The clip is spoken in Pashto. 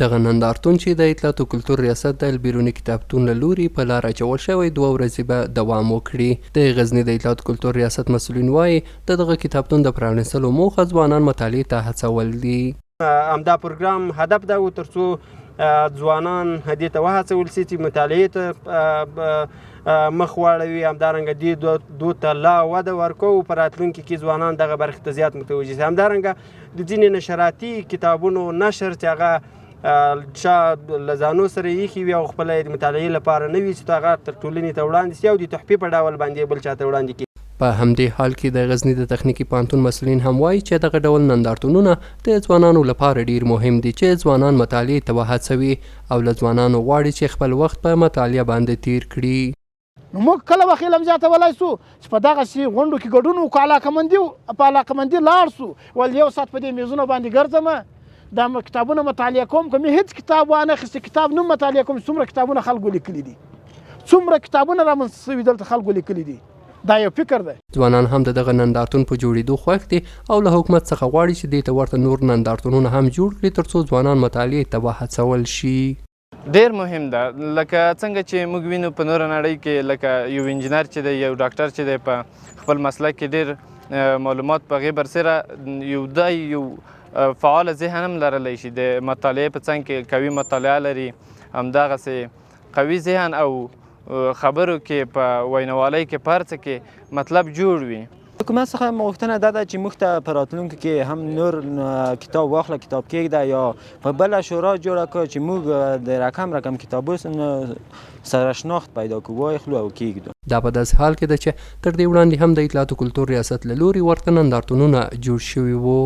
دغه نندارتون چې د اطلاعات او کلتور ریاست د البیروني کتابتون له لوري په لار اچول شوی 2 ورځې به دوام وکړي. د غزني د اطلاعات او کلتور ریاست مسؤلین وایي د دغه کتابتون د پرانیستلو موخه ځوانان مطالعې ته هڅول دي. همدا پروګرام هدف دا و ترڅو ځوانان دې ته وهڅول سي چې مطالعې ته مخ واړوي، همدارنګه دې دود ته لا وده ورکوو، په راتلونکي کې ځوانان دغه برخې ته زیات متوجه سي. همدارنګه د ځینې نشراتي کتابونو نشر چې هغه چا له ځانو سره ایښي وي او خپله د مطالعې لپاره نه وي چې هغه تر ټولنې ته وړاندې سي او د تحفې په ډول باندې بل چاته وړاندې کړي. په همدې حال کې د غزني د تخنیکي پوهنتون مسؤلین هم وایي چې دغه ډول نندارتونونه د ځوانانو لپاره ډیر مهم دي چې ځوانان مطالعې ته وهڅوي او له ځوانانو غواړي چې خپل وخت په مطالعه باندې تیر کړي. نو موږ کله وخت علم زیاتولی سو چې په دغسې غونډو کې ګډون وکړو، په علاقمندي لاړ سو، ول یو ساعت په دې میزونو باندې ګرځم دا کتابونه مطالعه کوم، که مې هېڅ کتاب وانه اخیستی کتاب نه مطالعه کوم. څومره کتابونه خلکو لیکلي دي، څومره کتابونه رامنځته سوي دلته خلکو لیکلي دي، دا یو فکر دی. ځوانان هم د دغه نندارتون په جوړېدو خوښ دي او له حکومت څخه غواړي چې دې ته ورته نور نندارتونونه هم جوړ کړي ترڅو ځوانان مطالعې ته وهڅول شي. ډیر مهم ده، لکه څنګه چې موږ وینو په نوره نړۍ کې لکه یو انجینر چې دی، یو ډاکټر چې دی، په خپل مسلک کې ډیر معلومات په هغې برسېره یو فعال ذهن هم لرلی شي، د مطالعې په څنګ کې قوي مطالعه لري، همدغسې قوي ذهن او خبرو کې په وینوالۍ کې په هر څه کې مطلب جوړ وي. حکومت څخه غوښتنه دا ده چې موږ ته په راتلونکي کې هم نور کتاب واخله، کتاب کېږده یا په بله شورا جوړه کړو چې موږ د رقم کتابونو سره شناخت پیدا کړو، واخلو او کېږدو. دا په داسې حال کې ده چې تر دې وړاندې هم د اطلاعات او کلتور ریاست له لوري ورته نندارتونونه جوړ شوي وو.